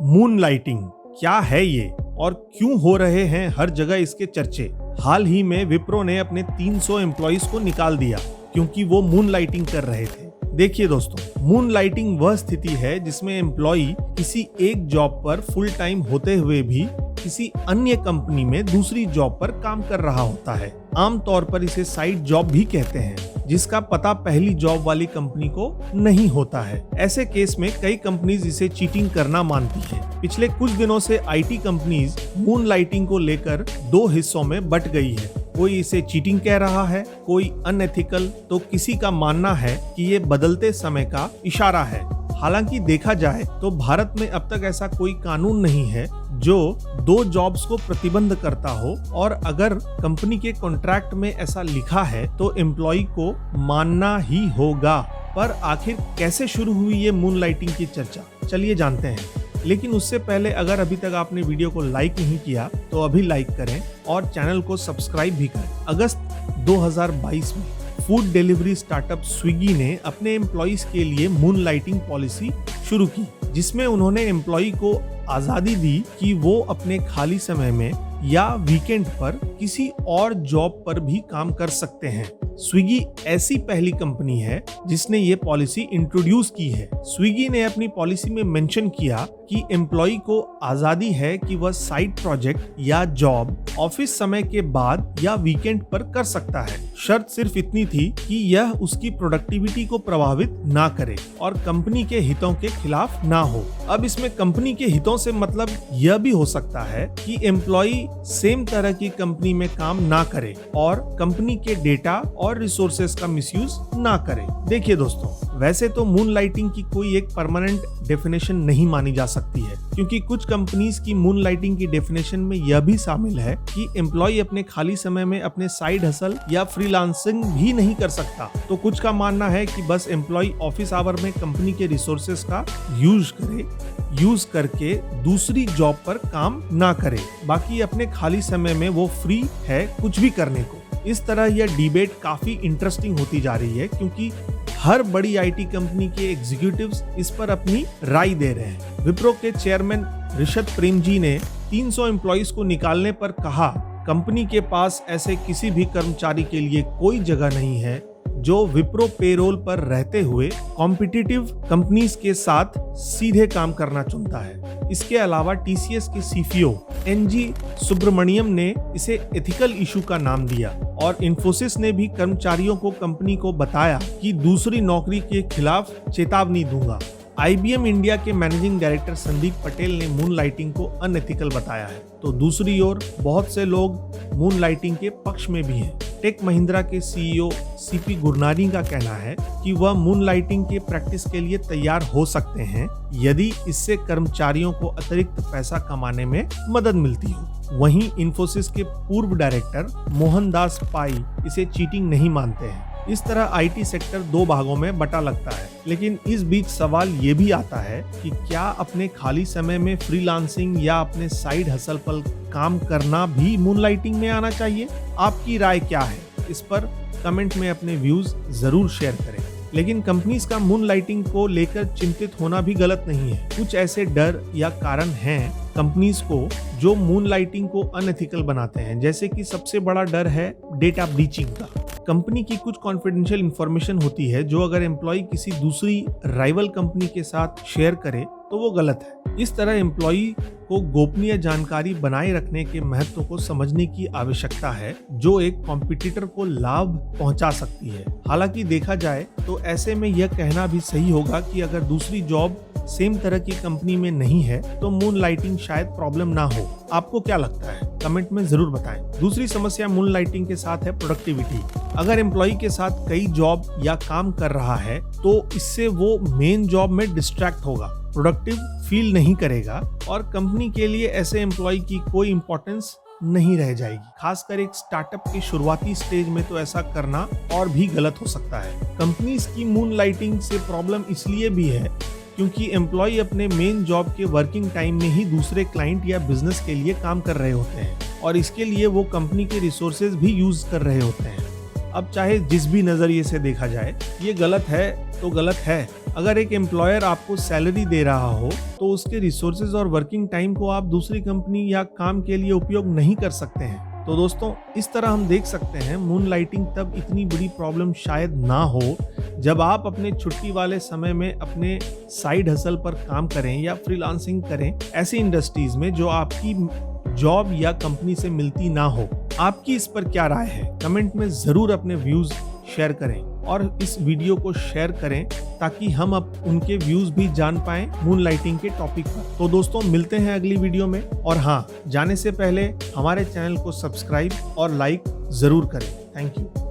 Moon lighting क्या है ये और क्यों हो रहे हैं हर जगह इसके चर्चे। हाल ही में विप्रो ने अपने 300 एम्प्लॉइज को निकाल दिया क्योंकि वो मून लाइटिंग कर रहे थे। देखिए दोस्तों, मून लाइटिंग वह स्थिति है जिसमें एम्प्लॉई किसी एक जॉब पर फुल टाइम होते हुए भी किसी अन्य कंपनी में दूसरी जॉब पर काम कर रहा होता है। आमतौर पर इसे साइड जॉब भी कहते हैं, जिसका पता पहली जॉब वाली कंपनी को नहीं होता है। ऐसे केस में कई कंपनीज इसे चीटिंग करना मानती है। पिछले कुछ दिनों से आईटी कंपनीज मून लाइटिंग को लेकर दो हिस्सों में बट गई है। कोई इसे चीटिंग कह रहा है, कोई अनएथिकल, तो किसी का मानना है कि ये बदलते समय का इशारा है। हालांकि देखा जाए तो भारत में अब तक ऐसा कोई कानून नहीं है जो दो जॉब्स को प्रतिबंध करता हो, और अगर कंपनी के कॉन्ट्रैक्ट में ऐसा लिखा है तो एम्प्लॉय को मानना ही होगा। पर आखिर कैसे शुरू हुई ये मून लाइटिंग की चर्चा, चलिए जानते हैं। लेकिन उससे पहले अगर अभी तक आपने वीडियो को लाइक नहीं किया तो अभी लाइक करें और चैनल को सब्सक्राइब भी करें। अगस्त 2022 में फूड डिलीवरी स्टार्टअप स्विगी ने अपने एम्प्लॉइज के लिए मून लाइटिंग पॉलिसी शुरू की, जिसमें उन्होंने एम्प्लॉय को आजादी दी कि वो अपने खाली समय में या वीकेंड पर किसी और जॉब पर भी काम कर सकते हैं। स्विगी ऐसी पहली कंपनी है जिसने ये पॉलिसी इंट्रोड्यूस की है। स्विगी ने अपनी पॉलिसी में मेंशन किया कि एम्प्लॉय को आजादी है कि वह साइड प्रोजेक्ट या जॉब ऑफिस समय के बाद या वीकेंड पर कर सकता है। शर्त सिर्फ इतनी थी कि यह उसकी प्रोडक्टिविटी को प्रभावित ना करे और कंपनी के हितों के खिलाफ ना हो। अब इसमें कंपनी के हितों से मतलब यह भी हो सकता है कि एम्प्लॉय सेम तरह की कंपनी में काम ना करे और कंपनी के डेटा और रिसोर्सेज का मिसयूज ना करे। देखिए दोस्तों, वैसे तो मून लाइटिंग की कोई एक परमानेंट डेफिनेशन नहीं मानी जा सकती है, क्योंकि कुछ कंपनीज की मून लाइटिंग की डेफिनेशन में यह भी शामिल है कि एम्प्लॉय अपने खाली समय में अपने साइड हसल या फ्रीलांसिंग भी नहीं कर सकता। तो कुछ का मानना है कि बस एम्प्लॉय ऑफिस आवर में कंपनी के रिसोर्सेज का यूज करके दूसरी जॉब पर काम ना करे, बाकी अपने खाली समय में वो फ्री है कुछ भी करने को। इस तरह यह डिबेट काफी इंटरेस्टिंग होती जा रही है, क्योंकि हर बड़ी आईटी कंपनी के एग्जीक्यूटिव्स इस पर अपनी राय दे रहे हैं। विप्रो के चेयरमैन ऋषभ प्रेम जी ने 300 एम्प्लॉइज को निकालने पर कहा, कंपनी के पास ऐसे किसी भी कर्मचारी के लिए कोई जगह नहीं है जो विप्रो पेरोल पर रहते हुए कॉम्पिटिटिव कंपनीज के साथ सीधे काम करना चुनता है। इसके अलावा टीसीएस के सीईओ एनजी सुब्रमण्यम ने इसे एथिकल इशू का नाम दिया, और इन्फोसिस ने भी कर्मचारियों को कंपनी को बताया कि दूसरी नौकरी के खिलाफ चेतावनी दूंगा। IBM इंडिया के मैनेजिंग डायरेक्टर संदीप पटेल ने मून लाइटिंग को अनएथिकल बताया है, तो दूसरी ओर बहुत से लोग मून लाइटिंग के पक्ष में भी हैं। टेक महिंद्रा के CEO CP गुरनानी का कहना है कि वह मून लाइटिंग के प्रैक्टिस के लिए तैयार हो सकते हैं यदि इससे कर्मचारियों को अतिरिक्त पैसा कमाने में मदद मिलती हो। वहीं इन्फोसिस के पूर्व डायरेक्टर मोहनदास पाई इसे चीटिंग नहीं मानते हैं। इस तरह आईटी सेक्टर दो भागों में बटा लगता है। लेकिन इस बीच सवाल ये भी आता है कि क्या अपने खाली समय में फ्रीलांसिंग या अपने साइड हसल पर काम करना भी मून लाइटिंग में आना चाहिए? आपकी राय क्या है? इस पर कमेंट में अपने व्यूज जरूर शेयर करें। लेकिन कंपनीज का मून लाइटिंग को लेकर चिंतित होना भी गलत नहीं है। कुछ ऐसे डर या कारण हैं कंपनीज को जो मून लाइटिंग को अनएथिकल बनाते हैं। जैसे कि सबसे बड़ा डर है डेटा ब्रीचिंग का। कंपनी की कुछ कॉन्फिडेंशियल इंफॉर्मेशन होती है जो अगर एम्प्लॉय किसी दूसरी राइवल कंपनी के साथ शेयर करे तो वो गलत है। इस तरह एम्प्लॉय को गोपनीय जानकारी बनाए रखने के महत्व को समझने की आवश्यकता है, जो एक कॉम्पिटिटर को लाभ पहुंचा सकती है। हालांकि देखा जाए तो ऐसे में यह कहना भी सही होगा कि अगर दूसरी जॉब सेम तरह की कंपनी में नहीं है तो मून लाइटिंग शायद प्रॉब्लम ना हो। आपको क्या लगता है? कमेंट में जरूर बताएं। दूसरी समस्या मून लाइटिंग के साथ है प्रोडक्टिविटी। अगर एम्प्लॉय के साथ कई जॉब या काम कर रहा है तो इससे वो मेन जॉब में डिस्ट्रैक्ट होगा, प्रोडक्टिव फील नहीं करेगा, और कंपनी के लिए ऐसे एम्प्लॉय की कोई इंपॉर्टेंस नहीं रह जाएगी। खासकर एक स्टार्टअप के शुरुआती स्टेज में तो ऐसा करना और भी गलत हो सकता है। कंपनीज की मून लाइटिंग से प्रॉब्लम इसलिए भी है क्योंकि एम्प्लॉय अपने मेन जॉब के वर्किंग टाइम में ही दूसरे क्लाइंट या बिजनेस के लिए काम कर रहे होते हैं, और इसके लिए वो कंपनी के रिसोर्सेज भी यूज कर रहे होते हैं। अब चाहे जिस भी नजरिए से देखा जाए, ये गलत है तो गलत है। अगर एक एम्प्लॉयर आपको सैलरी दे रहा हो तो उसके रिसोर्सेज और वर्किंग टाइम को आप दूसरी कंपनी या काम के लिए उपयोग नहीं कर सकते हैं। तो दोस्तों, इस तरह हम देख सकते हैं मून लाइटिंग तब इतनी बड़ी प्रॉब्लम शायद ना हो जब आप अपने छुट्टी वाले समय में अपने साइड हसल पर काम करें या फ्रीलांसिंग करें ऐसी इंडस्ट्रीज में जो आपकी जॉब या कंपनी से मिलती ना हो। आपकी इस पर क्या राय है? कमेंट में जरूर अपने व्यूज शेयर करें और इस वीडियो को शेयर करें ताकि हम अब उनके व्यूज भी जान पाएं मून लाइटिंग के टॉपिक पर। तो दोस्तों, मिलते हैं अगली वीडियो में। और हाँ, जाने से पहले हमारे चैनल को सब्सक्राइब और लाइक जरूर करें। Thank you.